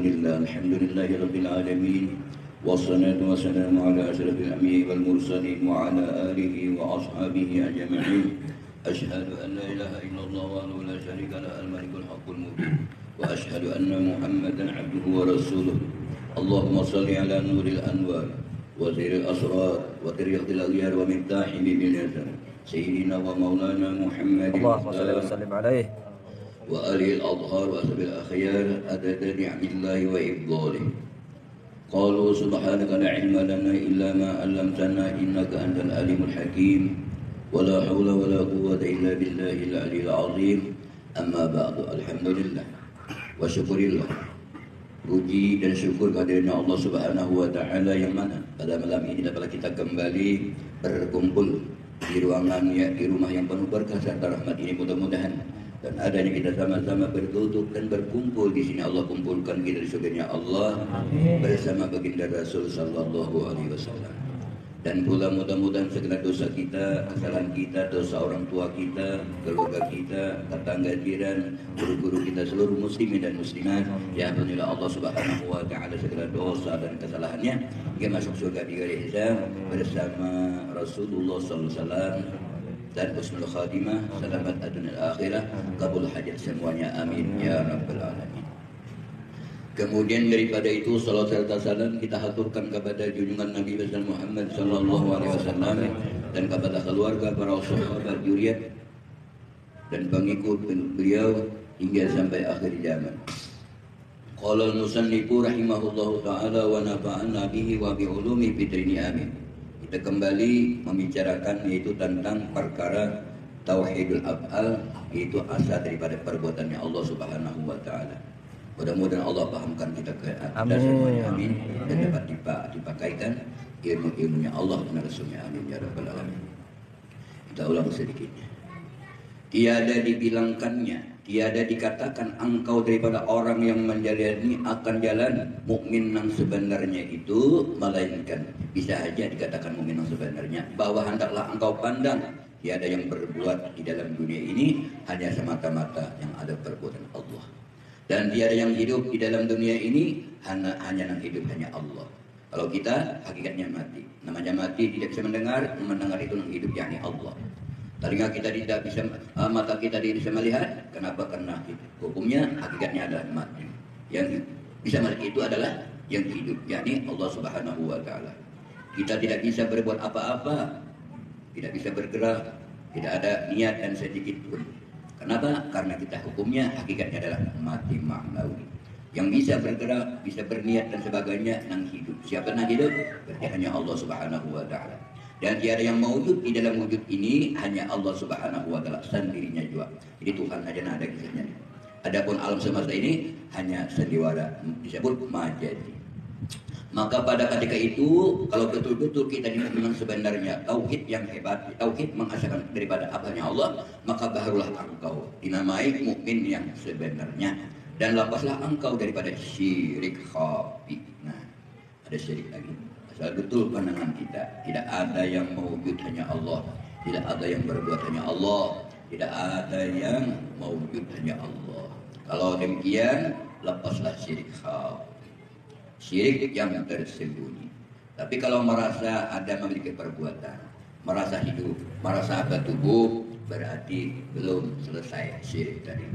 الحمد لله رب العالمين والصلاة والسلام على أشرف الأنبياء والمرسلين وعلى آله وأصحابه أجمعين أشهد أن لا إله إلا الله وحده لا شريك له الملك الحق المبين وأشهد أن محمدا عبده ورسوله اللهم صل على نور الأنوار وزير الأسرار وطريق الأغيار ومفتاح باليسر سيدنا ومولانا محمد اللهم صل وسلم عليه وآله الأطهار وأصحاب الأخيار عدد نعم الله وإفضاله. قالوا سبحانك لا علم لنا إلا ما علمتنا إنك أنت العليم الحكيم ولا حول ولا قوة إلا بالله العلي العظيم. أما بعد الحمد لله وشكر الله. Puji dan syukur kehadirannya Allah Subhanahu wa Ta'ala yang mana pada malam ini dapat kita kembali berkumpul di ruangan di rumah yang penuh berkah serta rahmat ini, mudah-mudahan dan adanya kita sama-sama berduduk dan berkumpul di sini Allah kumpulkan kita di surganya Allah. Amin. Bersama baginda Rasul sallallahu alaihi wasallam. Dan pula mudah-mudahan segala dosa kita, kesalahan kita, dosa orang tua kita, keluarga kita, tetangga jiran, guru-guru kita, seluruh muslimin dan muslimat, ya alhamdulillah Allah Subhanahu wa Ta'ala segala dosa dan kesalahannya hingga masuk surga bighairi hisab bersama Rasulullah sallallahu alaihi wasallam dan husnul khatimah, selamat dunia akhirah, kabul hajat semuanya, amin ya rabbal alamin. Kemudian daripada itu salat serta salam kita haturkan kepada junjungan Nabi besar Muhammad sallallahu alaihi wasallam dan kepada keluarga para sahabat juriyat dan pengikut beliau hingga sampai akhir zaman. Qala al-musannifu rahimahullahu taala wa nafa'ana bihi wa bi ulumi fitrini amin. Kita kembali membicarakan yaitu tentang perkara tauhidul af'al, yaitu asal daripada perbuatannya Allah Subhanahu wa taala. Mudah-mudahan Allah pahamkan kita ke atas semuanya, amin, dan dapat dipakaikan ilmu-ilmunya Allah dan Rasulnya, amin ya rabbal alamin. Kita ulang sedikitnya. Tiada dibilangkannya, tiada dikatakan engkau daripada orang yang menjalani akan jalan mukmin yang sebenarnya itu, melainkan bisa aja dikatakan mukmin yang sebenarnya bahwa hendaklah engkau pandang tiada yang berbuat di dalam dunia ini hanya semata-mata yang ada perbuatan Allah. Dan tiada yang hidup di dalam dunia ini hanya yang hidup hanya Allah. Kalau kita hakikatnya mati. Namanya mati tidak bisa mendengar itu yang hidup yakni Allah. Telinga kita tidak bisa, mata kita tidak bisa melihat. Kenapa? Karena hukumnya hakikatnya adalah mati. Yang bisa melihat itu adalah yang hidup yakni Allah Subhanahu wa Ta'ala. Kita tidak bisa berbuat apa-apa, tidak bisa bergerak, tidak ada niat dan sedikit pun. Kenapa? Karena kita hukumnya hakikatnya adalah mati maknawi. Yang bisa bergerak, bisa berniat dan sebagainya yang hidup. Siapa yang hidup? Berarti hanya Allah Subhanahu wa Ta'ala. Dan tiada yang mewujud di dalam wujud ini hanya Allah Subhanahu wa Ta'ala sendirinya juga. Jadi Tuhan saja yang ada kisahnya. Adapun alam semesta ini hanya sandiwara, disebut majazi. Maka pada ketika itu, kalau betul-betul kita dimuliakan sebenarnya tauhid yang hebat, tauhid mengasalkan daripada apanya Allah, maka barulah engkau dinamai mukmin yang sebenarnya. Dan lepaslah engkau daripada syirik khafi. Nah, ada syirik lagi. Asal betul pandangan kita, tidak ada yang mewujud hanya Allah, tidak ada yang berbuat hanya Allah, tidak ada yang mewujud hanya Allah. Kalau demikian, lepaslah syirik khafi. Syirik yang tersembunyi. Tapi kalau merasa ada memiliki perbuatan, merasa hidup, merasa ada tubuh, berarti belum selesai syirik tadi.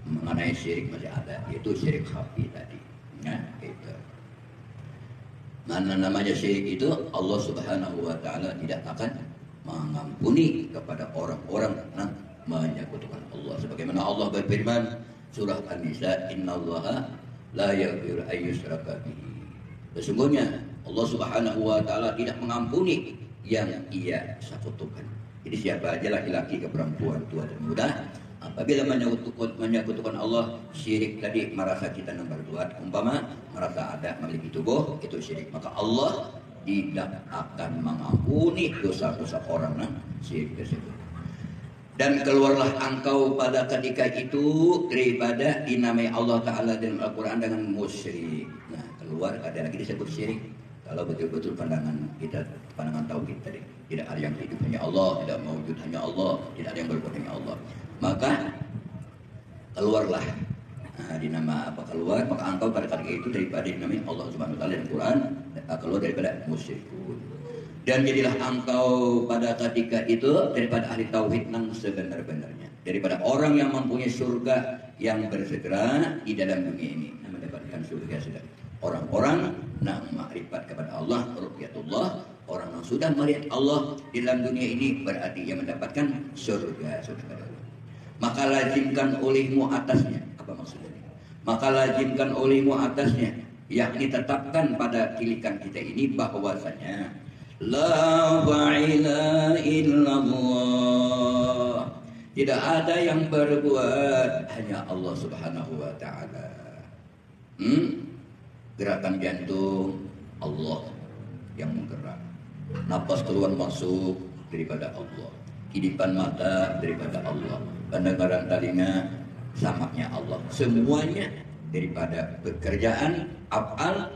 Mengenai syirik masih ada, yaitu syirik khafi tadi. Nah, itu. Mana namanya syirik itu? Allah Subhanahu wa Ta'ala tidak akan mengampuni kepada orang-orang yang menyekutukan Allah. Sebagaimana Allah berfirman surah An-Nisa, innallaha la yaghfiru an yushraka bihi. Sesungguhnya Allah Subhanahu wa Ta'ala tidak mengampuni yang ia sekutukan. Jadi siapa aja laki-laki ke perempuan, tua dan muda, apabila menyekutukan Allah, syirik tadi merasa kita yang berbuat, umpama merasa ada memiliki tubuh, itu syirik. Maka Allah tidak akan mengampuni dosa-dosa orang yang syirik tersebut. Dan keluarlah engkau pada ketika itu daripada dinamai Allah Ta'ala dalam Al-Quran dengan musyrik. Nah, keluar ada lagi disebut syirik. Kalau betul-betul pandangan kita, pandangan tauhid tadi, tidak ada yang hidup hanya Allah, tidak mewujud hanya Allah, tidak ada yang berbuat hanya Allah, maka keluarlah di nama apa keluar, maka engkau pada ketika itu daripada dinamai Allah Subhanahu wa taala dalam Quran keluar daripada musyrikun. Dan jadilah engkau pada ketika itu daripada ahli tauhid yang sebenar-benarnya, daripada orang yang mempunyai surga yang bersegera di dalam dunia ini mendapatkan surga segera. Orang-orang yang makrifat kepada Allah, ruqyatullah, orang yang sudah melihat Allah di dalam dunia ini berarti yang mendapatkan surga. Maka lazimkan olehmu atasnya. Apa maksudnya? Maka lazimkan olehmu atasnya, yakni tetapkan pada tilikan kita ini bahwasanya la ilaha illallah, tidak ada yang berbuat hanya Allah Subhanahu wa taala. Gerakan jantung Allah yang menggerak, napas keluar masuk daripada Allah, kidipan mata daripada Allah, pendengaran telinga samaknya Allah, semuanya daripada pekerjaan af'al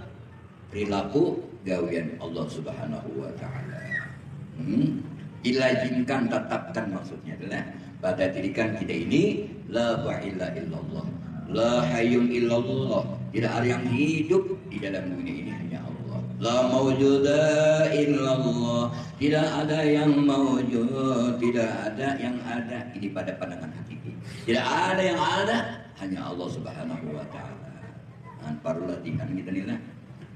perilaku gawian Allah Subhanahu wa taala. Dilazimkan, tetapkan, maksudnya adalah pada tirikan kita ini la ilaha illallah, la hayyun illallah, tidak ada yang hidup di dalam dunia ini hanya Allah. La mawjuda illallah, tidak ada yang mawjud, tidak ada yang ada ini pada pandangan hakiki. Tidak ada yang ada, hanya Allah Subhanahu wa taala. Perlu latihan kita nih lah.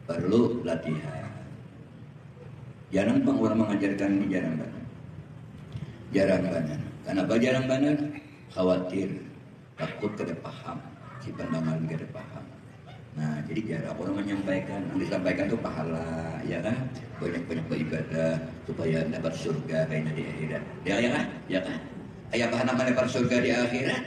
Perlu latihan. Jarang bang orang mengajarkan ini, jarang banget. Jarang banget. Kenapa jarang banget? Khawatir, takut kada paham, si pendengar kada paham. Nah, jadi jarang orang menyampaikan. Yang disampaikan itu pahala, ya kan? Banyak-banyak beribadah supaya dapat surga kayaknya di akhirat. Ya kan? Ya kan? Ayah bahan nama dapat surga di akhirat.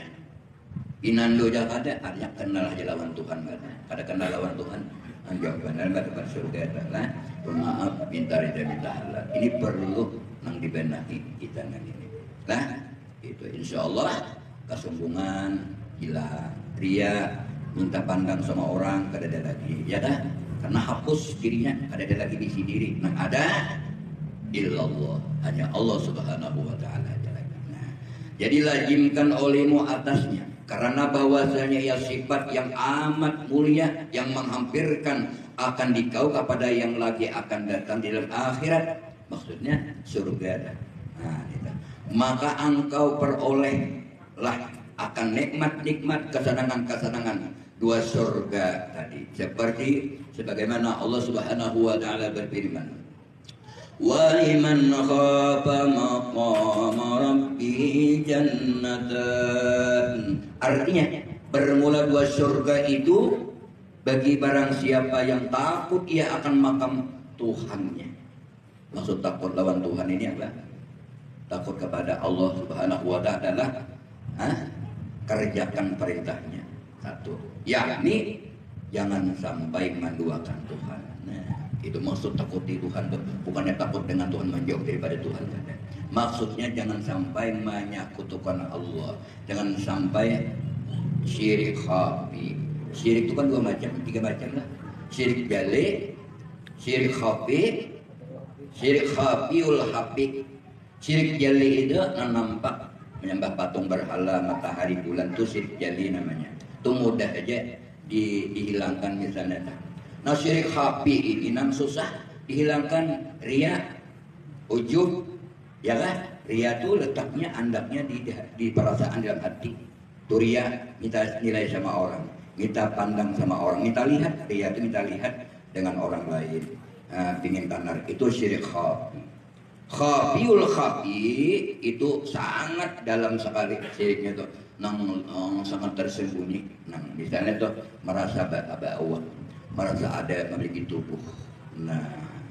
Inando jak ada kenal aja lawan Tuhan kan? Kada kenal lawan Tuhan. Anjang benar dapat surga adalah maaf minta ridha minta halal. Ini perlu nang dibenahi kita nang ini. Nah, itu insyaallah kesombongan hilang, ria, minta pandang sama orang kada ada lagi, ya dah? Karena hapus dirinya, kada ada lagi di diri. Nah, ada illallah, hanya Allah Subhanahu wa taala aja lagi. Nah, jadi lazimkan olehmu atasnya, karena bahwasanya ia sifat yang amat mulia yang menghampirkan akan dikau kepada yang lagi akan datang di dalam akhirat, maksudnya surga. Nah, itu. Maka engkau perolehlah akan nikmat-nikmat kesenangan-kesenangan dua surga tadi, seperti sebagaimana Allah Subhanahu wa taala berfirman, wa liman khafa maqama rabbih jannatan. Artinya bermula dua surga itu bagi barang siapa yang takut ia akan makam Tuhannya. Maksud takut lawan Tuhan ini apa? Takut kepada Allah Subhanahu wa taala, kerjakan perintahnya. Satu, yakni jangan sampai menduakan Tuhan. Nah, itu maksud takut di Tuhan, bukannya takut dengan Tuhan menjauh daripada Tuhan. Maksudnya jangan sampai menyekutukan Allah, jangan sampai syirik khafi. Syirik itu kan dua macam, tiga macam lah. Syirik jali, syirik khafi, syirik khafiul hafiq. Syirik jali itu nampak menyembah patung berhala, matahari, bulan, itu syirik jali namanya. Itu mudah aja dihilangkan misalnya. Nah, syirik khafi ini nang susah dihilangkan, ria, ujub, ya kan? Ria itu letaknya andaknya di perasaan dalam hati. Itu ria, kita nilai sama orang, kita pandang sama orang, kita lihat. Ria itu kita lihat dengan orang lain, pingin kanar, itu syirik khafi. Khafiul khafi itu sangat dalam sekali syiriknya tuh, nang sangat tersembunyi. Nang misalnya tuh merasa ba'awah, merasa ada memiliki tubuh. Nah,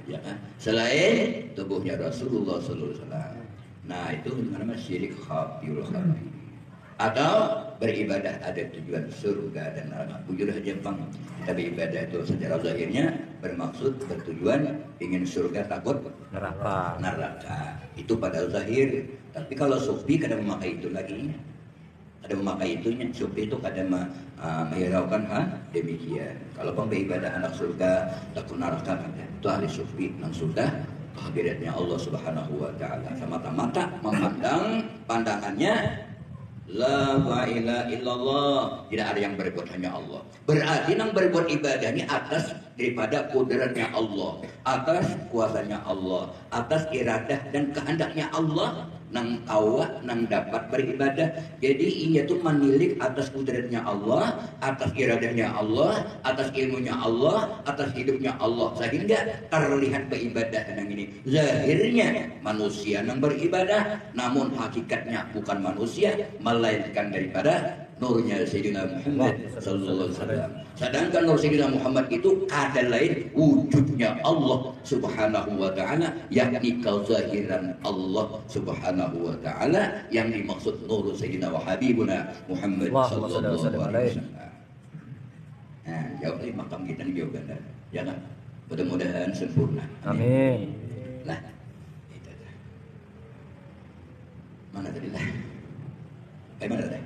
ya kan? Selain tubuhnya Rasulullah sallallahu alaihi wasallam. Nah, itu namanya syirik khafiul khafi. Atau beribadah ada tujuan surga dan neraka. Bujur aja bang, kita beribadah itu secara zahirnya bermaksud bertujuan ingin surga, takut neraka. Itu pada zahir. Tapi kalau sufi kadang memakai itu lagi, ada memakai itunya. Sufi itu kadang menghiraukan demikian. Kalau bang beribadah anak surga takut neraka, itu ahli sufi yang sudah kehadiratnya Allah Subhanahu wa taala, semata-mata memandang pandangannya La ilaha illallah. Tidak ada yang berbuat, hanya Allah. Berarti yang berbuat ibadah ini atas daripada kudratnya Allah, atas kuasanya Allah, atas iradah dan kehendaknya Allah. Nang awak nang dapat beribadah. Jadi ia tuh menilik atas kudratnya Allah, atas iradahnya Allah, atas ilmunya Allah, atas hidupnya Allah, sehingga terlihat beribadah nang ini. Zahirnya manusia nang beribadah, namun hakikatnya bukan manusia, melainkan daripada nurnya Sayyidina Muhammad sallallahu alaihi wasallam. Sedangkan nur Sayyidina Muhammad itu ada lain wujudnya Allah Subhanahu wa taala, yakni kezahiran Allah Subhanahu wa taala yang dimaksud nur Sayyidina wa Habibuna Muhammad sallallahu alaihi wasallam. Nah, jawab ini makam kita nih jawaban. Ya kan? Mudah-mudahan sempurna. Amin. Nah, itu dah. Mana tadi lah? Mana tadi?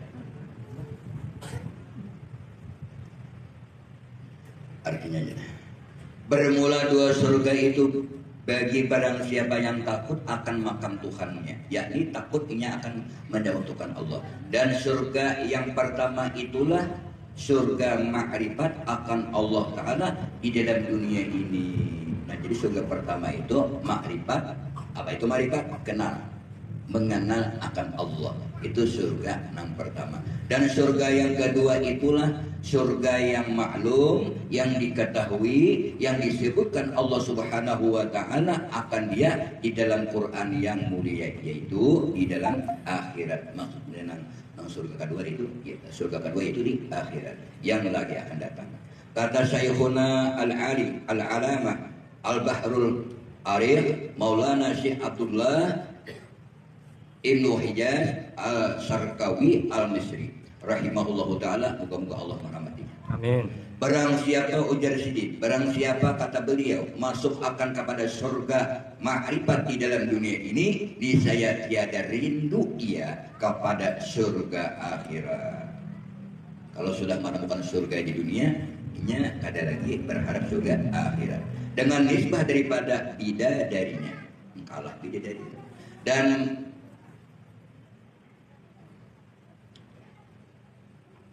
Artinya ya. Bermula dua surga itu bagi barang siapa yang takut akan makam Tuhannya, yakni takutnya akan menjauhkan Allah. Dan surga yang pertama itulah surga ma'rifat akan Allah Ta'ala di dalam dunia ini. Nah, jadi surga pertama itu ma'rifat. Apa itu ma'rifat? Kenal, mengenal akan Allah. Itu surga yang pertama. Dan surga yang kedua itulah surga yang maklum, yang diketahui, yang disebutkan Allah Subhanahu wa taala akan dia di dalam Quran yang mulia, yaitu di dalam akhirat. Maksudnya surga kedua itu, ya, surga kedua itu di akhirat yang lagi akan datang. Kata Syekhuna Al-Alim Al-Alamah Al-Bahrul Arif Maulana Syekh Abdullah Ibnu Hijaz Al-Sarkawi Al-Misri rahimahullahu ta'ala, moga-moga Allah merahmatinya. Amin. Barang siapa, ujar Siddiq, barang siapa kata beliau masuk akan kepada surga ma'rifat di dalam dunia ini, niscaya tiada rindu ia kepada surga akhirat. Kalau sudah menemukan surga di dunia, nya ada lagi berharap surga akhirat. Dengan nisbah daripada bidadarinya, kalah bidadari.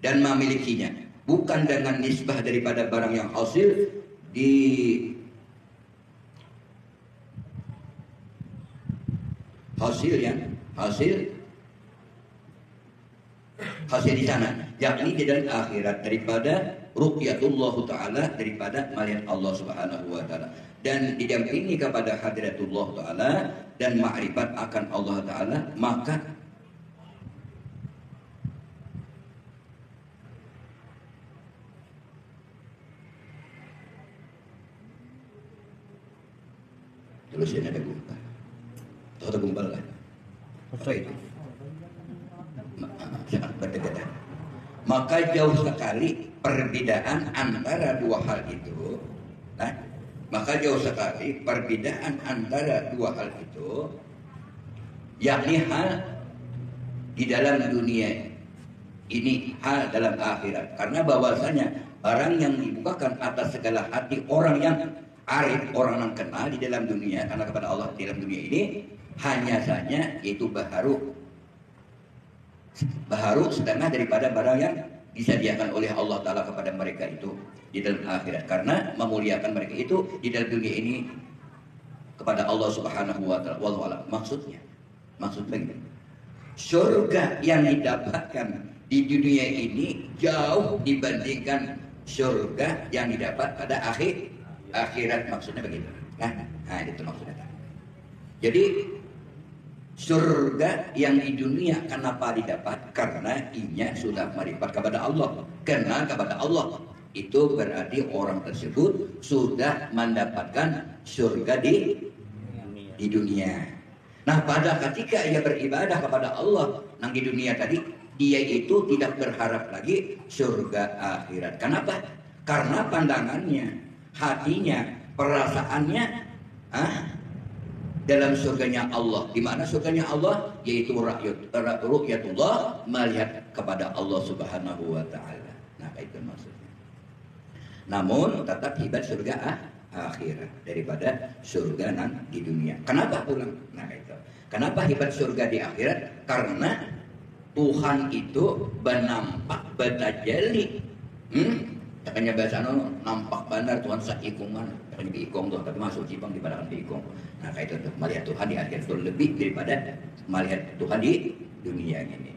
Dan memilikinya, bukan dengan nisbah daripada barang yang hasil di hasil di sana, yakni di dalam akhirat, daripada ruqyatullah ta'ala, daripada melihat Allah Subhanahu wa ta'ala, dan didampingi kepada hadratullah ta'ala dan ma'rifat akan Allah ta'ala. Maka terus ini ada gumpal atau gumpal lah, apa itu? Sangat berdekatan. Maka jauh sekali perbedaan antara dua hal itu. Nah, maka jauh sekali perbedaan antara dua hal itu, yakni hal di dalam dunia ini, hal dalam akhirat. Karena bahwasanya orang yang dibukakan atas segala hati, orang yang arif, orang yang kenal di dalam dunia karena kepada Allah di dalam dunia ini, hanya saja yaitu baharu setengah daripada barang yang disediakan oleh Allah Ta'ala kepada mereka itu di dalam akhirat, karena memuliakan mereka itu di dalam dunia ini kepada Allah Subhanahu wa Ta'ala. Wallahu a'lam. Maksudnya begini, surga yang didapatkan di dunia ini jauh dibandingkan surga yang didapat pada akhirat. Maksudnya begitu. Nah, itu maksudnya. Jadi surga yang di dunia kenapa didapat? Karena inya sudah ma'rifat kepada Allah, kenal kepada Allah. Itu berarti orang tersebut sudah mendapatkan surga di dunia. Nah, pada ketika ia beribadah kepada Allah nang di dunia tadi, dia itu tidak berharap lagi surga akhirat. Kenapa? Karena pandangannya, hatinya, perasaannya dalam surganya Allah. Di mana surganya Allah? Yaitu ru'yatullah, melihat kepada Allah Subhanahu wa ta'ala. Nah, itu maksudnya. Namun tetap hebat surga akhirat daripada surga nan di dunia. Kenapa pulang? Nah, itu. Kenapa hebat surga di akhirat? Karena Tuhan itu benampak betajali. Takanya bahasa nampak benar Tuhan saikungan. Takanya diikong tuh, tapi masuk Jepang di padang diikong. Nah kayak itu melihat Tuhan di akhirat itu lebih daripada melihat Tuhan di dunia ini.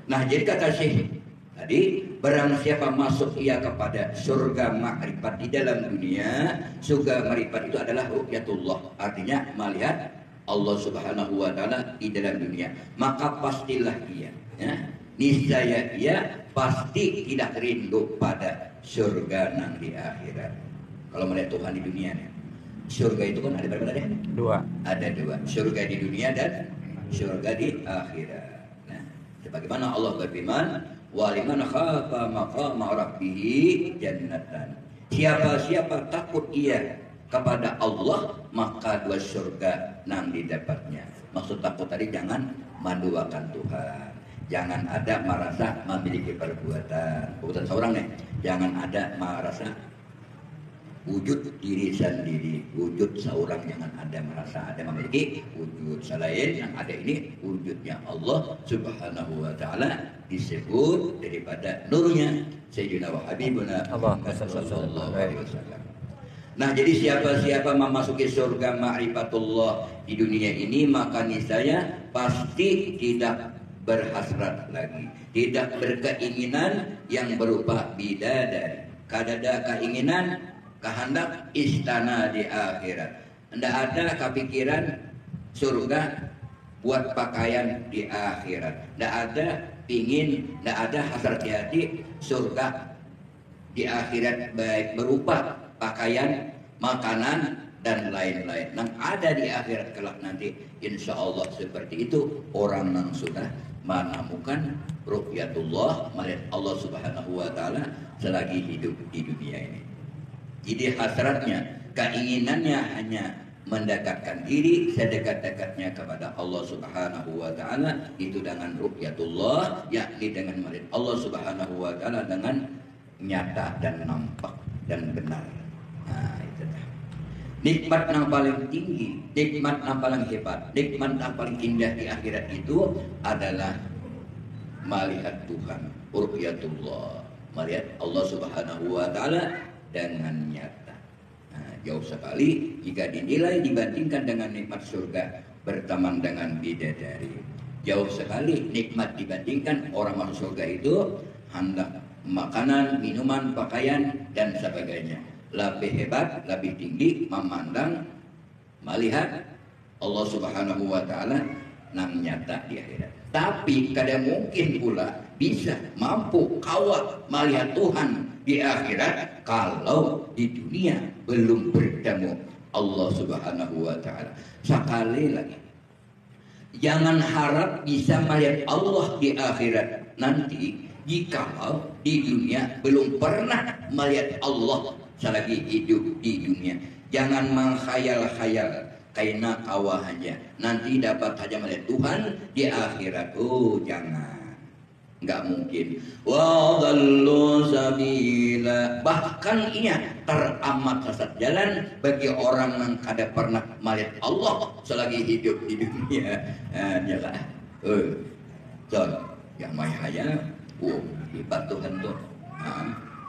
Nah jadi kata Syekh tadi, barang siapa masuk ia kepada surga ma'rifat di dalam dunia, surga ma'rifat itu adalah ru'yatullah, artinya melihat Allah Subhanahu wa taala di dalam dunia, maka pastilah ia, ya, niscaya ia pasti tidak rindu pada surga nang di akhirat. Kalau melihat Tuhan di dunia nih, surga itu kan ada berapa tadi? Dua. Ada dua, surga di dunia dan surga di akhirat. Nah, sebagaimana Allah berfirman, waliman khafa maqama rabbih jannatan. Siapa takut ia kepada Allah, maka dua surga nang didapatnya. Maksud takut tadi jangan menduakan Tuhan. Jangan ada merasa memiliki perbuatan seorang nih. Jangan ada merasa wujud diri sendiri. Wujud seorang jangan ada merasa ada memiliki wujud selain yang ada ini wujudnya Allah Subhanahu wa taala, disebut daripada nurnya Sayyidina wa Habibuna Muhammad sallallahu alaihi wasallam. Nah, jadi siapa-siapa memasuki surga ma'rifatullah di dunia ini, maka niscaya pasti tidak berhasrat lagi, tidak berkeinginan yang berupa bidadari. Kada ada keinginan kehendak istana di akhirat. Tidak ada kepikiran surga buat pakaian di akhirat. Tidak ada pingin, tidak ada hasrat di hati surga di akhirat baik berupa pakaian, makanan dan lain-lain. Yang ada di akhirat kelak nanti, insya Allah seperti itu orang yang sudah menemukan ru'yatullah, melihat Allah Subhanahu wa taala selagi hidup di dunia ini. Jadi hasratnya, keinginannya hanya mendekatkan diri sedekat-dekatnya kepada Allah Subhanahu wa taala, itu dengan ru'yatullah, yakni dengan melihat Allah Subhanahu wa taala dengan nyata dan nampak dan benar. Nah, itu dah. Nikmat yang paling tinggi, nikmat yang paling hebat, nikmat yang paling indah di akhirat itu adalah melihat Tuhan, ru'yatullah, melihat Allah Subhanahu wa taala dengan nyata. Nah, jauh sekali jika dinilai dibandingkan dengan nikmat surga berteman dengan bidadari. Jauh sekali nikmat dibandingkan orang masuk surga itu hendak makanan, minuman, pakaian dan sebagainya. Lebih hebat, lebih tinggi memandang, melihat Allah Subhanahu wa taala nang nyata di akhirat. Tapi kadang mungkin pula bisa mampu kawat melihat Tuhan di akhirat kalau di dunia belum bertemu Allah Subhanahu wa taala. Sekali lagi, jangan harap bisa melihat Allah di akhirat nanti jikalau di dunia belum pernah melihat Allah selagi hidup di dunia. Jangan menghayal-khayal karena kawahannya nanti dapat saja melihat Tuhan di akhirat. Oh, jangan, nggak mungkin. Wa dhallu sabila, bahkan ia teramat sesat jalan bagi orang yang kada pernah melihat Allah selagi hidup di dunia. Jelas. Yang mahaya, hebat Tuhan tuh.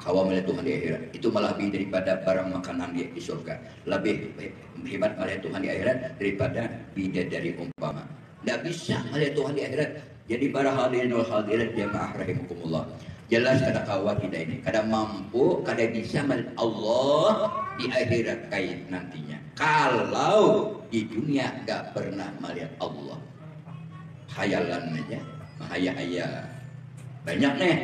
Kawan melihat Tuhan di akhirat itu malah lebih daripada barang makanan di surga. Lebih hebat melihat Tuhan di akhirat daripada bidadari umpama. Tidak bisa melihat Tuhan di akhirat. Jadi para hadirin wal hadirat jamaah rahimakumullah, jelas kada kawan kita ini kada mampu, kada bisa melihat Allah di akhirat kait nantinya. Kalau di dunia gak pernah melihat Allah, khayalan aja, mahaya-haya. Banyak nih.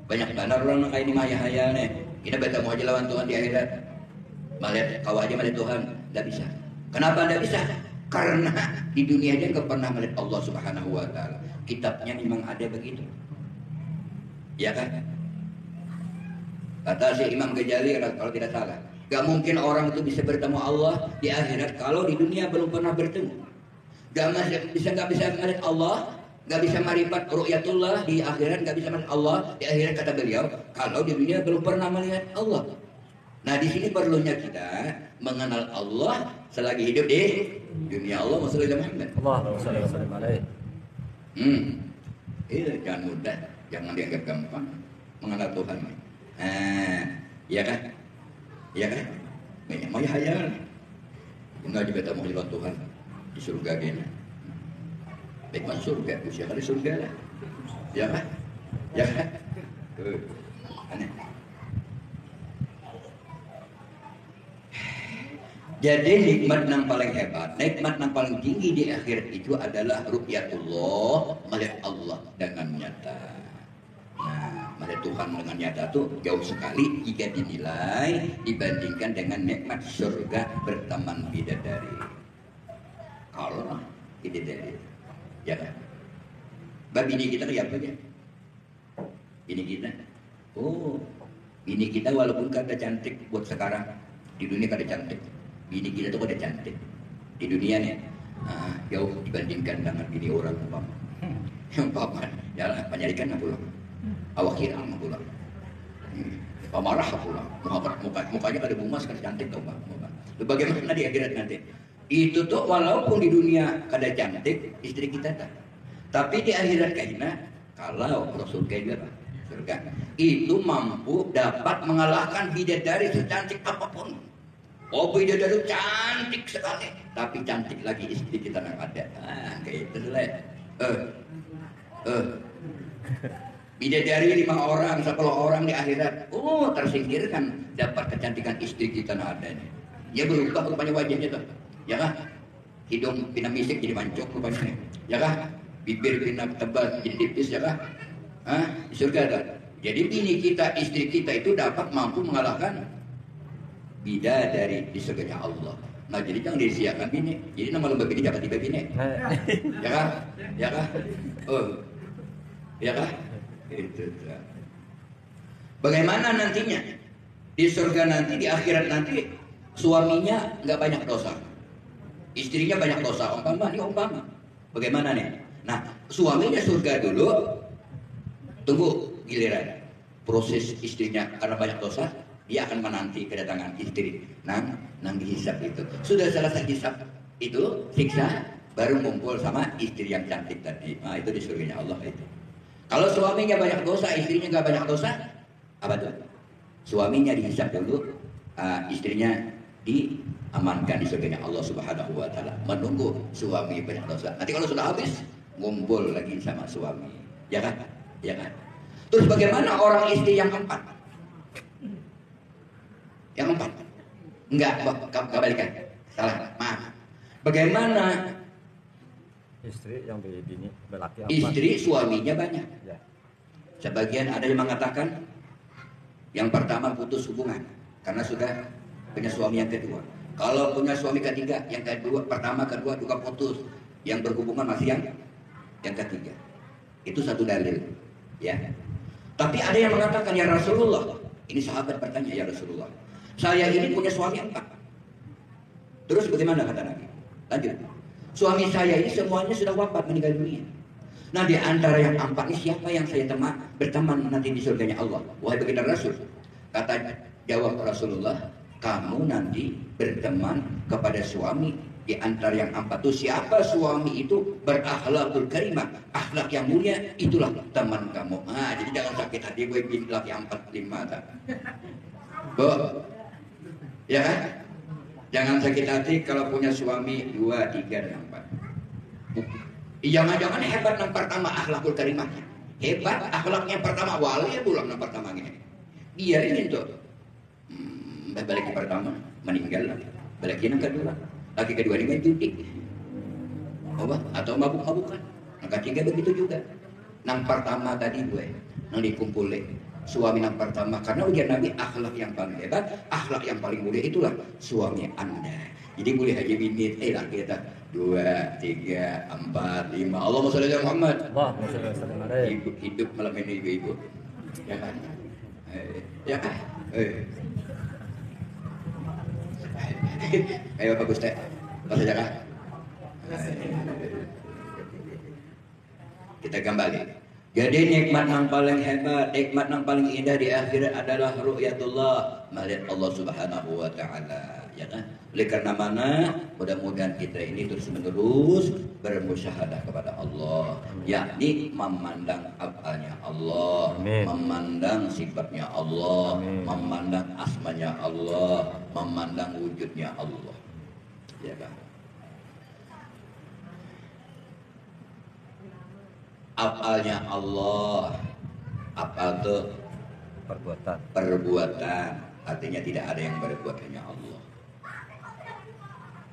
Banyak benar orang kayak ini mahaya-haya nih. Kita bertemu aja lawan Tuhan di akhirat. Melihat kau aja melihat Tuhan, tidak bisa. Kenapa tidak bisa? Karena di dunia aja nggak pernah melihat Allah Subhanahu wa taala. Kitabnya memang ada begitu. Ya kan? Kata si Imam Ghazali kalau tidak salah, gak mungkin orang itu bisa bertemu Allah di akhirat kalau di dunia belum pernah bertemu. Gak bisa melihat Allah, gak bisa marifat ru'yatullah di akhirat, gak bisa melihat Allah di akhirat, kata beliau, kalau di dunia belum pernah melihat Allah. Nah, di sini perlunya kita mengenal Allah selagi hidup di dunia. Allah Muhammad. Allahumma shalli wa sallim alaihi. Jangan mudah, jangan dianggap gampang mengenal Tuhan. Iya kan? Iya kan? Banyak mau hayal. Enggak juga tak mau lihat Tuhan di surga gini. Baik masuk surga, usia kali surga lah. Ya kan? Ya kan? Aneh. Jadi nikmat yang paling hebat, nikmat yang paling tinggi di akhirat itu adalah ru'yatullah, melihat Allah dengan nyata. Nah, melihat Tuhan dengan nyata itu jauh sekali jika dinilai dibandingkan dengan nikmat surga berteman bidadari. Kalau bidadari, ya kan? Bini kita ya apa ya? Bini kita, bini kita walaupun kada cantik buat sekarang di dunia kada cantik. Bini kita tuh pada cantik di dunia nih, jauh dibandingkan dengan bini orang umpama ya penyarikan pulang, awak kira pulang, pamarah pulang, mukanya kada bumas kada cantik tau bang. Bagaimana di akhirat nanti? Itu tuh walaupun di dunia kada cantik istri kita tak, tapi di akhirat kayaknya kalau surga juga surga itu mampu dapat mengalahkan bidadari secantik apapun. Oh bidadari cantik sekali, tapi cantik lagi istri kita yang ada. Kayak itu lah. Bidadari 5 orang, 10 orang di akhirat. Tersingkirkan dapat kecantikan istri kita yang ada. Ya berubah rupanya wajahnya tuh. Ya kan? Hidung pindah misik jadi mancok rupanya. Ya kan? Bibir pindah tebal jadi tipis ya kan? Di surga kan? Jadi bini kita, istri kita itu dapat mampu mengalahkan bidadari di surganya Allah. Nah jadi jangan disiapkan bini. Jadi nama lomba bini dapat 3 bini. Ya kan? Ya kan? Ya kan? Itu. Bagaimana nantinya? Di surga nanti, di akhirat nanti suaminya nggak banyak dosa, istrinya banyak dosa. Umpama. Bagaimana nih? Nah suaminya surga dulu, tunggu giliran. Proses istrinya karena banyak dosa, dia akan menanti kedatangan istri. Nang dihisap itu. Sudah selesai hisap itu, siksa, baru ngumpul sama istri yang cantik tadi. Nah itu di surganya Allah itu. Kalau suaminya banyak dosa, istrinya nggak banyak dosa, apa tuh? Suaminya dihisap dulu, istrinya diamankan di surganya Allah Subhanahu wa Ta'ala. Menunggu suami banyak dosa. Nanti kalau sudah habis, ngumpul lagi sama suami. Ya kan? Ya kan? Terus bagaimana orang istri yang keempat? Yang keempat? Enggak, kebalikan. Salah, maaf. Bagaimana istri yang bini berlaki apa? Istri suaminya banyak. Ya. Sebagian ada yang mengatakan yang pertama putus hubungan karena sudah punya suami yang kedua. Kalau punya suami ketiga, yang kedua, pertama, kedua juga putus. Yang berhubungan masih yang ketiga. Itu satu dalil, ya. Tapi ada yang mengatakan, ya Rasulullah, ini sahabat bertanya, ya Rasulullah, saya ini punya suami 4. Terus bagaimana kata Nabi? Lanjut. Suami saya ini semuanya sudah wafat, meninggal dunia. Nah di antara yang 4 ini siapa yang saya berteman nanti di surganya Allah? Wahai baginda Rasul, kata jawab Rasulullah, kamu nanti berteman kepada suami. Di antara yang 4 itu siapa suami itu berakhlakul karimah, akhlak yang mulia, itulah teman kamu. Jadi jangan sakit hati gue bikin laki 4, 5 tak. Ya kan? Jangan sakit hati kalau punya suami 2, 3, dan 4. Jangan-jangan hebat yang pertama akhlakul karimahnya. Hebat akhlaknya pertama, wali ya pulang yang pertamanya. Biarin itu. Balik yang pertama meninggal, balik yang kedua. Laki kedua ini main judi, atau mabuk-mabukan. Yang ketiga begitu juga. Yang pertama tadi gue, yang dikumpulin suami yang pertama. Karena ujian Nabi akhlak yang paling hebat, akhlak yang paling mulia itulah suami Anda. Jadi boleh aja bini, laki kita 2, 3, 4, 5. Allahumma sholli ala Muhammad. Ibu hidup malam ini ibu-ibu, ya kan? Ya kan? Ayo bagus teh, pas aja kah? Kita kembali. Jadi nikmat yang paling hebat, nikmat yang paling indah di akhirat adalah ru'yatullah, melihat Allah Subhanahu wa Ta'ala. ya kan? Oleh karena mana mudah-mudahan kita ini terus-menerus bermusyahadah kepada Allah, yakni memandang afalnya Allah, Amin. memandang sifatnya Allah, Amin. memandang asmanya Allah, memandang wujudnya Allah, ya kan? Afalnya Allah, afal itu perbuatan, artinya tidak ada yang berbuat, hanya Allah.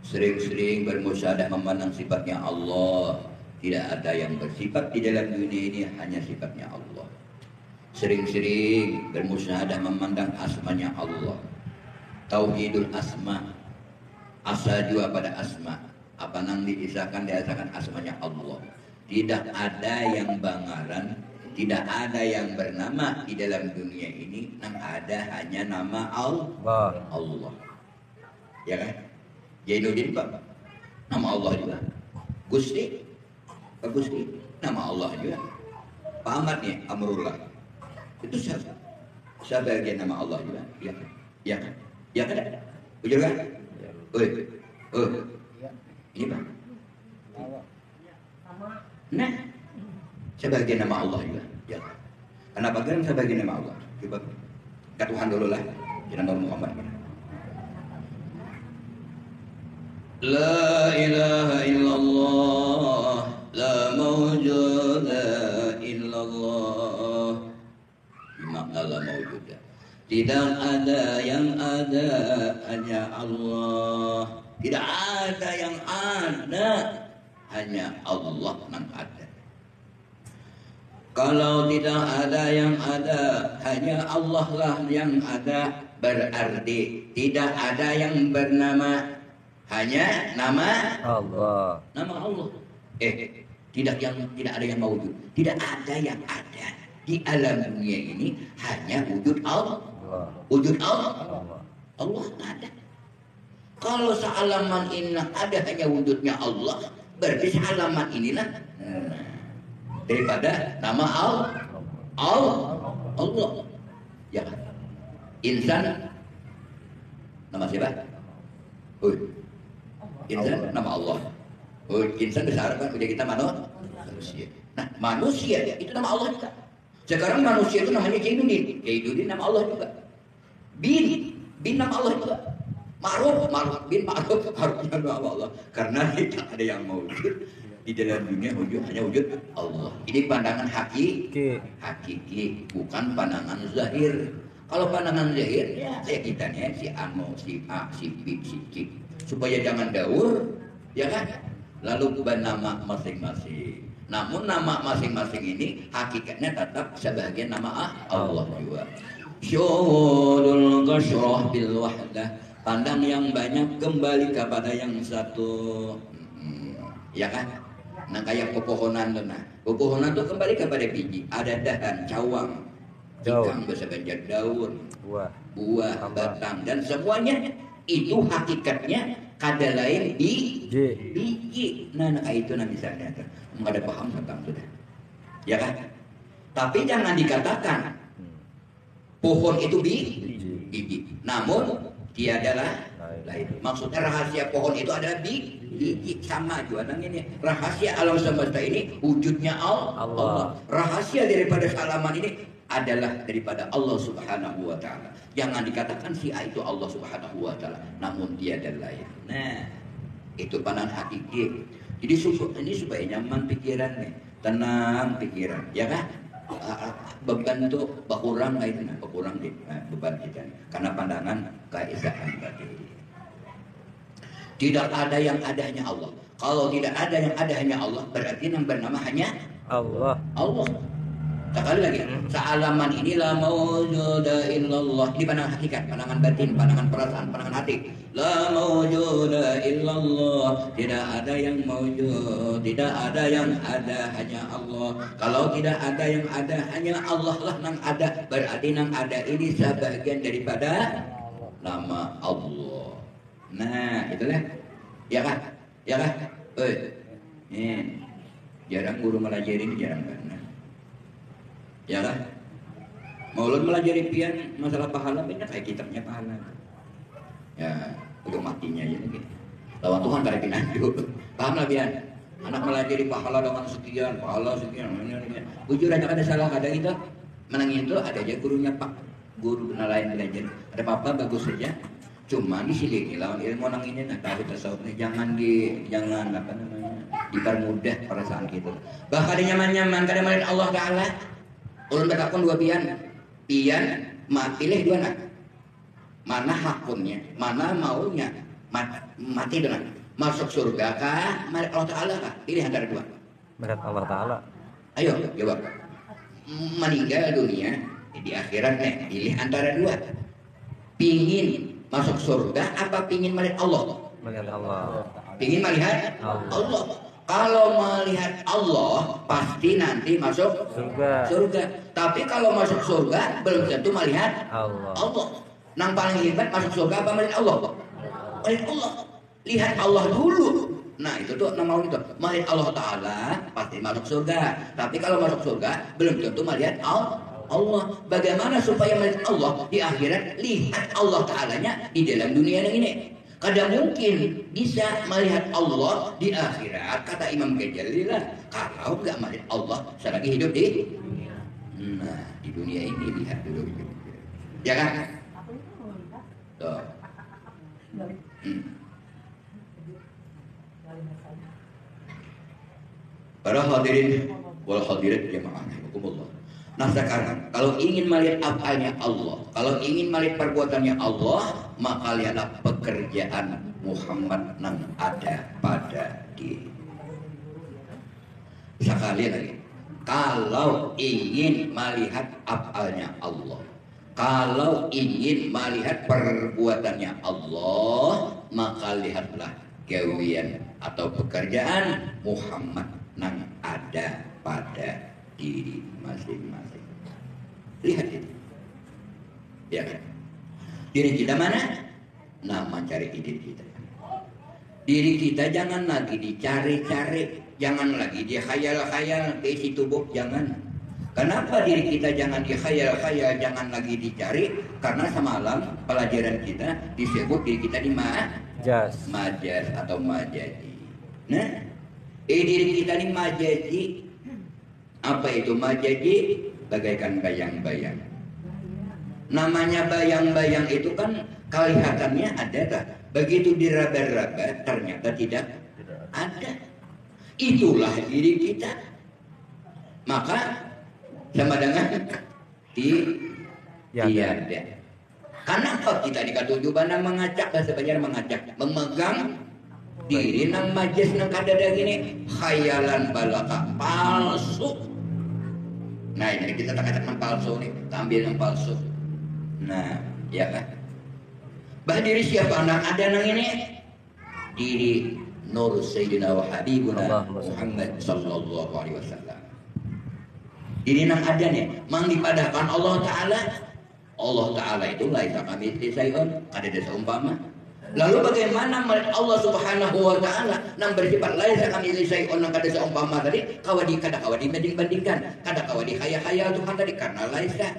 Sering-sering bermusyahadah memandang sifatnya Allah, tidak ada yang bersifat di dalam dunia ini, hanya sifatnya Allah. Sering-sering bermusyahadah memandang asmanya Allah, tauhidul asma, asa jua pada asma, apa nang diisahkan asmanya Allah. Tidak ada yang bangaran, tidak ada yang bernama di dalam dunia ini, yang ada hanya nama Allah. Allah. Ya kan? Jainuddin Pak, nama Allah juga. Gusti, Pak Gusti, nama Allah juga. Pak Ahmad nih, Amrullah. Itu siapa? Sebagian nama Allah juga. Ya kan? Ya kan? Ya kan? Betul kan? Ini Pak. Nah, sebagian nama Allah juga. Ya. Kenapa kan sebagian nama Allah? Coba ke Tuhan dulu lah. Kita Nabi Muhammad. La ilaha illallah, la mawjuda illallah. Makna la mawjuda. Tidak ada yang ada, hanya Allah. Tidak ada yang ada, hanya Allah yang ada. Kalau tidak ada yang ada, hanya Allah lah yang ada, berarti tidak ada yang bernama, hanya nama Allah. Nama Allah. Tidak ada yang mewujud. Tidak ada yang ada di alam dunia ini, hanya wujud Allah. Wujud Allah. Allah ada. Kalau sealaman ini ada hanya wujudnya Allah, berarti sealaman inilah daripada nama Allah. Ya kan? Insan nama siapa? Insan nama Allah. Insan besar kan, udah kita manusia. Nah, manusia itu nama Allah juga. Sekarang manusia itu namanya Jainuddin. Jainuddin nama Allah juga. Bin nama Allah juga. Ma'ruf bin Ma'ruf nama Allah. Karena tidak ada yang mewujud di dalam dunia, hanya wujud Allah. Ini pandangan hakiki, bukan pandangan zahir. Kalau pandangan zahir, ya kayak kita nih, si Ano, si A, si B, si C, supaya jangan daur, ya kan? Lalu bernama masing-masing. Namun nama masing-masing ini hakikatnya tetap sebagai nama Allah juga. Syuhudul qashrah bil wahdah, pandang yang banyak kembali kepada yang satu. Ya kan? Nah kayak pepohonan tuh, pepohonan tuh kembali kepada biji, ada dahan, cawang, ikan bisa banyak daun, buah, batang, dan semuanya itu hakikatnya kada lain biji. Nah itu misalnya nggak ada paham tentang itu, ya kan? Tapi jangan dikatakan pohon itu biji, namun dia adalah lain. Maksudnya rahasia pohon itu adalah biji, sama juga ini. Rahasia alam semesta ini wujudnya Allah. Rahasia daripada halaman ini adalah daripada Allah Subhanahu wa taala. Jangan dikatakan si A itu Allah Subhanahu wa taala, namun dia adalah lain. Nah, itu pandangan hakiki. Jadi ini supaya nyaman pikiran nih, tenang pikiran, ya kan? Beban itu berkurang beban kita karena pandangan keesaan tadi. Tidak ada yang adanya Allah. Kalau tidak ada yang ada hanya Allah, berarti yang bernama hanya Allah. Sekali lagi, sealaman inilah mawjuda illallah. Ini pandangan hakikat, pandangan batin, pandangan perasaan, pandangan hati. La mawjuda illallah. Tidak ada yang mawjud, tidak ada yang ada, hanya Allah. Kalau tidak ada yang ada, hanya Allah lah yang ada. Berarti yang ada ini sebagian daripada nama Allah. Nah, itulah. Ya kan? Jarang guru melajari ini, jarang banget. Ya kan? Maulud melajari pian masalah pahala, banyak kayak kitabnya pahala. Ya, ujung matinya aja lagi. Lawan Tuhan kada pinandu. Paham lah Bian? Anak melajari pahala dengan sekian, pahala sekian. Bujur aja ada salah ada kita. Menang itu ada aja gurunya Pak. Guru lain belajar. Ada apa bagus saja. Cuma di sini lawan ilmu nang ini nah tahu tasawufnya jangan apa namanya dipermudah perasaan kita. Bahkan nyaman-nyaman kada melihat Allah Taala. Ulun bertakon dua pian pilih dua nak. Mana hakumnya, mana maunya mati dengan masuk surga kah, melihat Allah Taala kah? Pilih antara dua. Melihat Allah Taala. Ayo jawab. Meninggal dunia di akhirat nih pilih antara dua. Pingin masuk surga apa pingin melihat Allah? Melihat Allah. Pingin melihat Allah. Kalau melihat Allah pasti nanti masuk surga. Tapi kalau masuk surga belum tentu melihat Allah. Yang paling hebat masuk surga apa melihat Allah? Melihat Allah. Lihat Allah dulu. Nah itu tuh nama itu. Melihat Allah Taala pasti masuk surga. Tapi kalau masuk surga belum tentu melihat Allah. Bagaimana supaya melihat Allah di akhirat? Lihat Allah Ta'alanya di dalam dunia ini. Kada mungkin bisa melihat Allah di akhirat, kata Imam Ghazali lah. Kalau nggak melihat Allah selagi hidup di dunia ini, lihat dulu. Ya kan? Tuh. Para hadirin wal hadirat jamaah rahimakumullah. Nah sekarang kalau ingin melihat apanya Allah, kalau ingin melihat perbuatannya Allah, maka lihatlah pekerjaan Muhammad yang ada pada diri. Sekali lagi, kalau ingin melihat apanya Allah, kalau ingin melihat perbuatannya Allah, maka lihatlah gawian atau pekerjaan Muhammad yang ada pada diri masing-masing. Lihat itu. Ya kan? Diri kita mana? Nah, mencari ide kita. Diri kita jangan lagi dicari-cari, jangan lagi dikhayal-khayal ke isi tubuh, jangan. Kenapa diri kita jangan dikhayal-khayal, jangan lagi dicari? Karena semalam pelajaran kita disebut diri kita di majas atau majaji. Nah, diri kita di majaji. Apa itu majaji? Bagaikan bayang-bayang. Namanya bayang-bayang itu kan kelihatannya ada tak? Begitu diraba-raba ternyata tidak ada. Itulah diri kita. Maka sama dengan tiada. Kenapa kita dikatuju bana mengacak bahasa Banjar mengacak, memegang diri nang majas nang kadada gini khayalan balaka palsu. Nah ini kita tak katakan palsu nih, ambil yang palsu. Nah, ya kan? Bah diri siapa nang ada nang ini? Diri Nur Sayyidina wa Habibuna Muhammad sallallahu alaihi wasallam. Diri nang ada nih, mang dipadahkan Allah Taala. Allah Taala itu laisa kamitslihi syai'un, kada ada seumpama. Lalu bagaimana Allah Subhanahu wa Ta'ala nang bersifat laisa kamitslihi syai'un nang kada seumpama tadi kada kawadi banding-bandingkan, kada kawadi khayal-khayal Tuhan tadi karena laisa.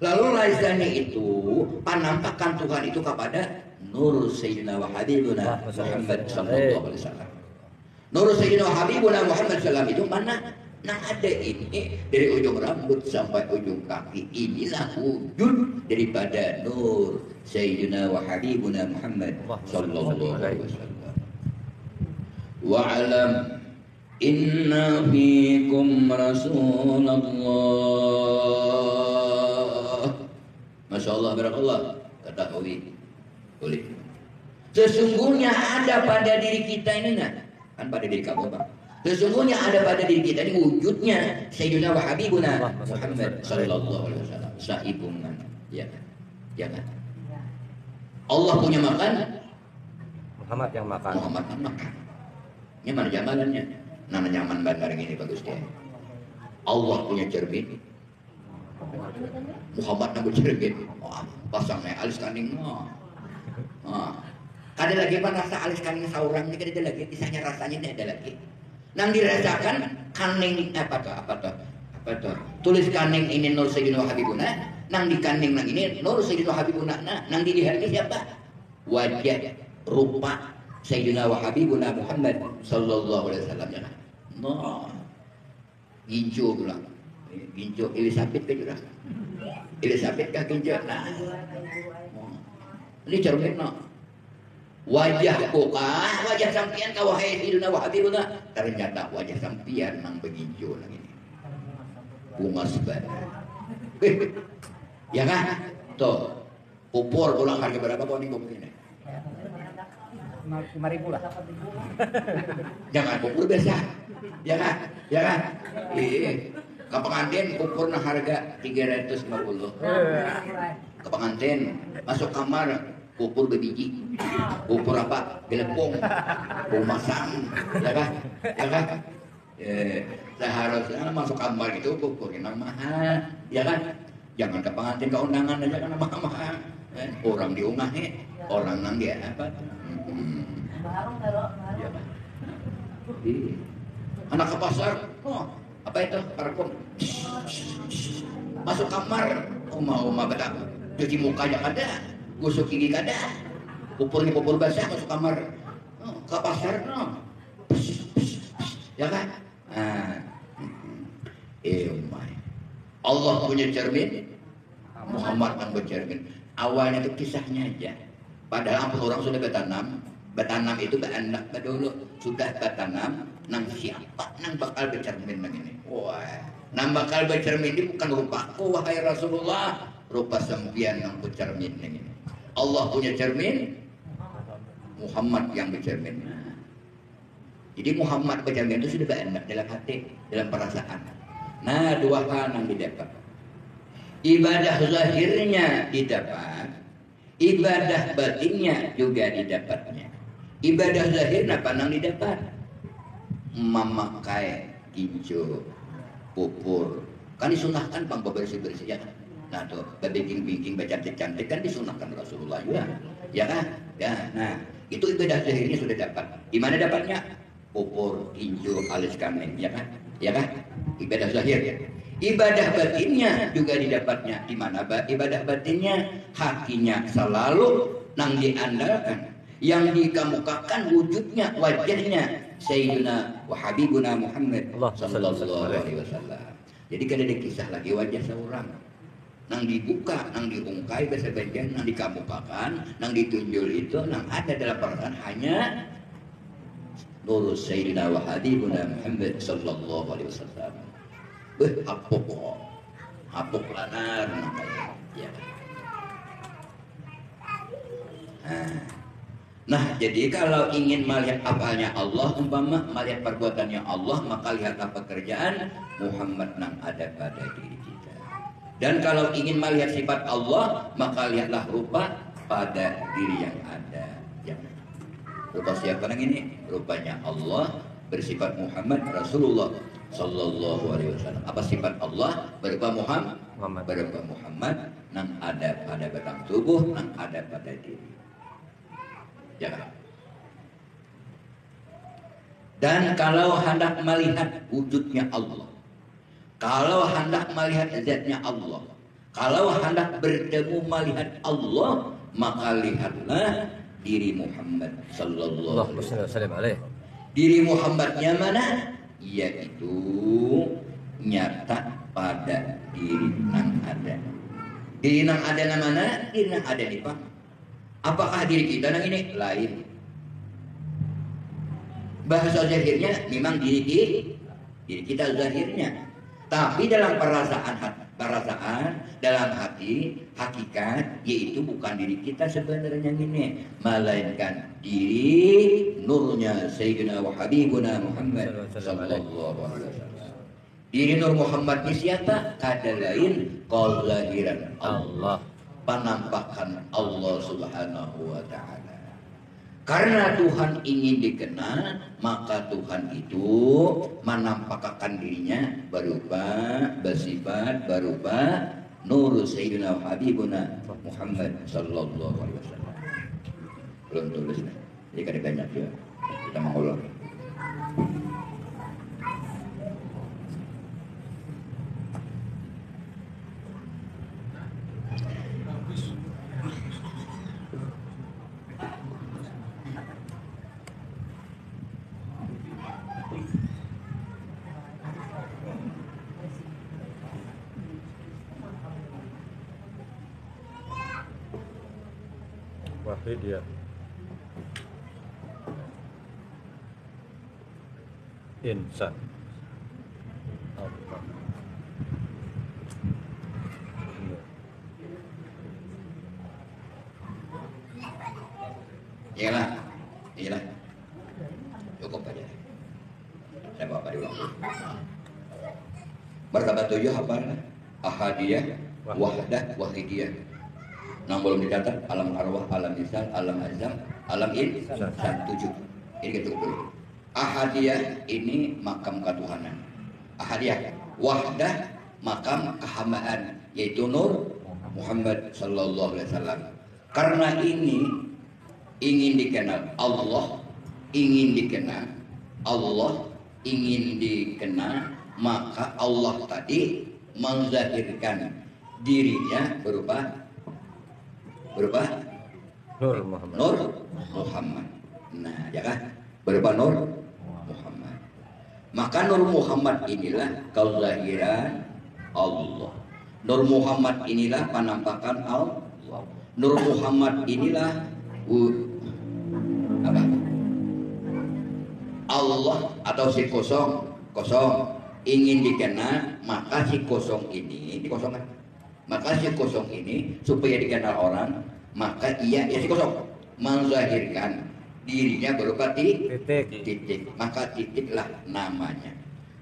Lalu laisanya itu penampakan Tuhan itu kepada Nur Sayyidina wa Habibuna Muhammad sallallahu alaihi wasallam. Nur Sayyidina wa Habibuna Muhammad sallallahu itu mana? Nang ada ini dari ujung rambut sampai ujung kaki, inilah wujud daripada Nur Sayyidina wa Habibuna Muhammad sallallahu alaihi wasallam. Wa'alam inna fikum Rasulullah. Masya Allah, barakallah. Ketahui boleh. Sesungguhnya ada pada diri kita ini kan pada diri kamu Bang. Sesungguhnya ada pada diri kita ini wujudnya Sayyidina wa Habibuna Muhammad sallallahu alaihi wasallam. Saibungan, ya kan? Ya kan? Allah punya makan, Muhammad yang makan. Muhammad yang makan. Ini mana jamalannya? Nama nyaman bandar ini bagus dia. Allah punya cermin, Muhammad yang cermin. Wah, pasangnya alis kaning. Ada lagi apa rasa alis kaning saurang ini ada lagi, kisahnya rasanya ini ada lagi. Nang dirasakan kaning apa tuh? Tulis kaning ini Nur Sayyidina Habibuna, nang di kaning nang ini Nur Sayyidina Habibuna. Nang dilihat siapa? Wajah rupa Sayyidina wa Habibuna Muhammad sallallahu alaihi wasallam ya. Nah, ginjo pula. Ginjo Elizabeth ke juga. Elizabeth kah ginjo? Nah. Ini cermin no. Wajah kah? Wajah sampian kah wahai Sayyidina wa Habibuna? Ternyata wajah sampian nang beginjo nang ini. Bunga sebar. Ya kan? Tuh. Pupur pulang harga berapa kau nih ini? 5.000 lah. Jangan pupur biasa. Ya kan? Ya kan? Iya. Ke pengantin pupur nah harga 350. Ke pengantin masuk kamar pupur berbiji. Pupur apa? Gelepung. Masang. Ya kan? Ya kan? Seharusnya masuk kamar itu pupur yang mahal. Ya kan? Jangan ke pengantin ke undangan aja kan mahal-mahal. Orang diungahin, orang nang dia apa? Ya, anak ke pasar, oh, apa itu parfum? Masuk kamar, uma bedak, cuci mukanya ada, gosok gigi ada, pupurnya pupur basah masuk kamar, oh, ke pasar, no. Ya kan? Allah punya cermin, Muhammad yang bercermin. Awalnya itu kisahnya aja. Padahal orang sudah bertanam itu beranak dulu sudah bertanam. Nang siapa nang bakal bercermin nang ini? Wah, nang bakal bercermin ini bukan rupaku wahai Rasulullah, rupa sempian yang bercermin nang ini. Allah punya cermin, Muhammad yang bercermin. Jadi Muhammad bercermin itu sudah beranak dalam hati, dalam perasaan. Nah, dua hal yang didapat. Ibadah zahirnya didapat, ibadah batinnya juga didapatnya. Ibadah zahir apa yang didapat? Memakai ginjo, pupur, kan disunahkan bang bersih-bersih ya kan? Nah tuh, bikin cantik-cantik kan disunahkan Rasulullah juga, ya kan? Ya, nah itu ibadah zahirnya sudah dapat. Di mana dapatnya? Pupur, ginjo, alis kambing, ya kan? Ya kan? Ibadah zahir ya. Ibadah batinnya juga didapatnya. Di mana ibadah batinnya? Hakinya selalu nang diandalkan, yang dikemukakan wujudnya, wajahnya Sayyidina wa Habibuna Muhammad sallallahu alaihi wasallam. Jadi kada ada kisah lagi wajah seorang nang dibuka, nang diungkai sebagian, nang dikemukakan, nang ditunjul itu nang ada dalam perasaan hanya nur Sayyidina wa Habibuna Muhammad sallallahu alaihi wasallam. Apuk lanar namanya. Ya. Nah, jadi kalau ingin melihat apalnya Allah, umpama melihat perbuatannya Allah, maka lihatlah pekerjaan Muhammad yang ada pada diri kita. Dan kalau ingin melihat sifat Allah, maka lihatlah rupa pada diri yang ada. Ya. Rupa siapa yang ini? Rupanya Allah bersifat Muhammad Rasulullah sallallahu alaihi wasallam. Apa sifat Allah? Berupa Muhammad. Berupa Muhammad yang ada pada batang tubuh, yang ada pada diri. Ya. Dan kalau hendak melihat wujudnya Allah, kalau hendak melihat zatnya Allah, kalau hendak bertemu melihat Allah, maka lihatlah diri Muhammad sallallahu alaihi wasallam. Diri Muhammadnya mana? Yaitu nyata pada diri yang ada. Diri yang ada mana? Diri yang ada di Pak. Apakah diri kita yang ini? Lain. Bahasa zahirnya memang diri kita zahirnya. Tapi dalam perasaan, dalam hati, hakikat, yaitu bukan diri kita sebenarnya ini, melainkan diri nurnya Sayyidina wa Habibuna Muhammad sallallahu alaihi wasallam. Diri Nur Muhammad ini siapa? Kada lain qol zahiran Allah, penampakan Allah Subhanahu wa taala. Karena Tuhan ingin dikenal, maka Tuhan itu menampakkan dirinya berupa bersifat berupa Nur Sayyidina Habibuna Muhammad sallallahu alaihi wasallam. Belum tulis nih. Jadi kada banyak ya. Kita mengulang. Video. Insan. Allah. Iyalah. Cukup aja. Saya bawa pada ulang. Martabat 7 apa? Ahadiyah, wahdah, wahidiyah. Yang belum dicatat alam arwah, alam insan, alam azam, alam insan 7. Ini kita dulu. Ahadiyah ini makam ketuhanan. Ahadiyah, wahdah makam kehambaan, yaitu Nur Muhammad sallallahu alaihi wasallam. Karena ini ingin dikenal Allah, ingin dikenal, maka Allah tadi menzahirkan dirinya berupa Nur Muhammad. Nur Muhammad. Nah, ya kan? Berupa Nur Muhammad. Maka Nur Muhammad inilah kezahiran Allah. Nur Muhammad inilah penampakan Allah. Nur Muhammad inilah apa? Allah atau si kosong ingin dikenal, maka si kosong ini dikosongkan. Maka si kosong ini supaya dikenal orang, maka ia si kosong menzahirkan dirinya berupa titik. Maka titiklah namanya.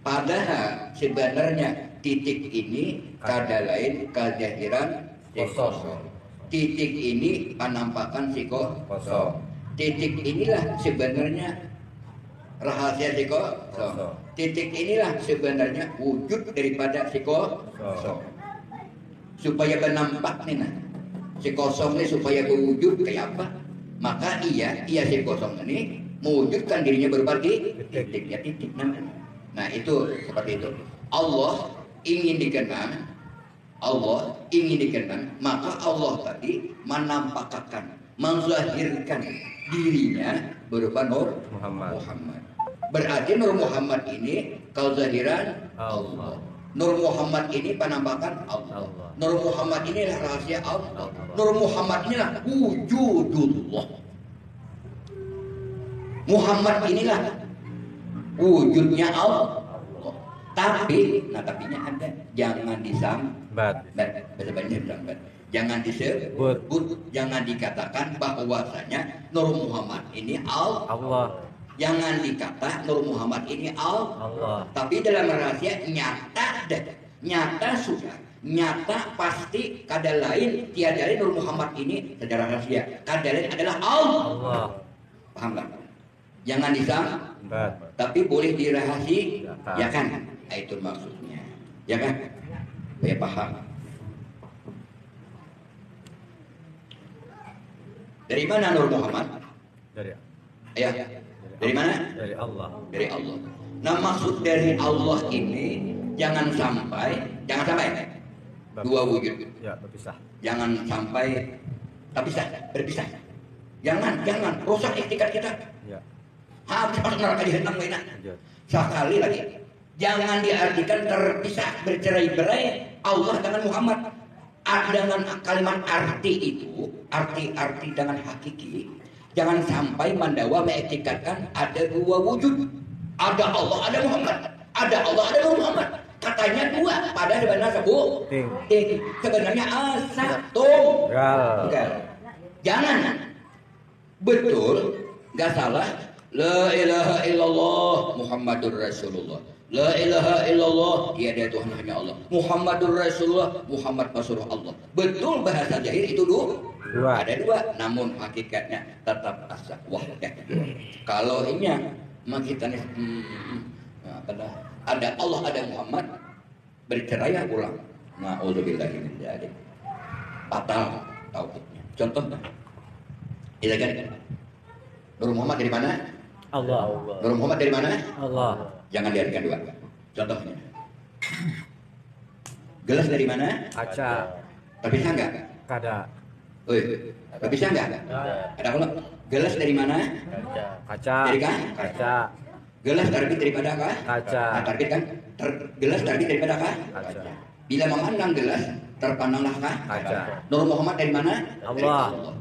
Padahal sebenarnya titik ini kada lain kezahiran si kosong. Titik ini penampakan si kosong. Titik inilah sebenarnya rahasia si kosong. Titik inilah sebenarnya wujud daripada si kosong. Supaya bernampak nih nah. Si kosong ini supaya berwujud kayak apa? Maka ia si kosong ini mewujudkan dirinya berupa titik. Ya titik namanya. Nah itu seperti itu. Allah ingin dikenal, maka Allah tadi menampakkan, menzahirkan dirinya berupa Nur Muhammad. Berarti Nur Muhammad ini kezahiran Allah. Nur Muhammad ini penampakan Allah. Nur Muhammad inilah rahasia Allah. Nur Muhammad inilah wujudullah. Muhammad inilah wujudnya Allah. Tapinya ada, jangan disambat. Jangan disebut, jangan dikatakan bahwasanya Nur Muhammad ini Allah. Jangan dikata Nur Muhammad ini Allah. Tapi dalam rahasia nyata pasti kada lain tiada lain Nur Muhammad ini secara rahasia. Kada lain adalah Allah. Paham tak? Jangan disambat, tapi boleh dirahasiakan. Itu maksudnya. Ya kan? Saya paham. Dari mana Nur Muhammad? Dari mana? Dari Allah. Dari Allah. Nah, maksud dari Allah ini jangan sampai dua wujud. Ya, berpisah. Jangan sampai berpisah. Jangan rusak ikhtikat kita. Ya. Habis neraka dihentam enak. Sekali lagi. Jangan diartikan terpisah bercerai-berai Allah dengan Muhammad. Dengan kalimat arti itu, arti dengan hakiki, jangan sampai mandawa mengetikatkan ada dua wujud. Ada Allah, ada Muhammad. Ada Allah, ada Muhammad. Katanya dua, padahal sebenarnya sebenarnya satu. Enggak. Jangan. Betul, enggak salah. La ilaha illallah Muhammadur Rasulullah. La ilaha illallah, tiada Tuhan hanya Allah. Muhammadur Rasulullah, Muhammad Rasulullah Allah. Betul bahasa zahir itu dua. Ada dua, namun hakikatnya tetap asa wahdah. Kalau ini kita ada Allah, ada Muhammad, bercerai ulang. Na'udzubillahi min dzalik. Batal tauhidnya. Contohnya, iya kan? Nur Muhammad dari mana? Allah. Nur Muhammad dari mana? Allah. Jangan diartikan dua. Contohnya, gelas dari mana? Kaca. Terpisah enggak? Kada. Terpisah enggak? Ada kalau gelas dari mana? Kaca. Dari kan? Kaca. Gelas terbit daripada apa? Kaca. Terbit kan? Gelas terbit daripada apa? Kaca. Bila memandang gelas, terpandanglah apa? Kaca. Nur Muhammad dari mana? Allah.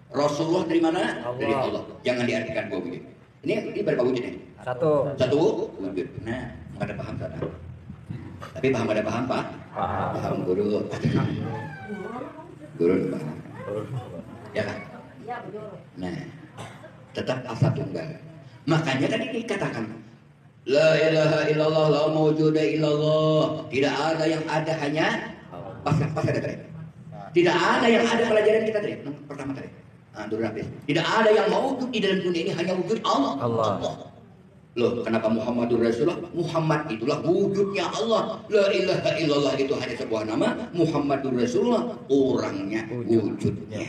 Dari Rasulullah dari mana? Allah. Dari Allah. Jangan diartikan bahwa wujud. Ini berapa wujud ini? Satu. Satu wujud. Nah, pada paham sana. Tapi paham pada paham Pak? Paham guru. Guru paham. Ya kan? Nah, tetap asal tunggal. Makanya tadi dikatakan La ilaha illallah la mawjuda illallah. Tidak ada yang ada hanya pas ada tadi. Tidak ada yang ada pelajaran kita tadi. Pertama tadi. Dulu habis. Tidak ada yang mewujud di dalam dunia ini, hanya wujud Allah. Allah. Loh, kenapa Muhammadur Rasulullah? Muhammad itulah wujudnya Allah. La ilaha illallah itu hanya sebuah nama. Muhammadur Rasulullah orangnya, wujudnya.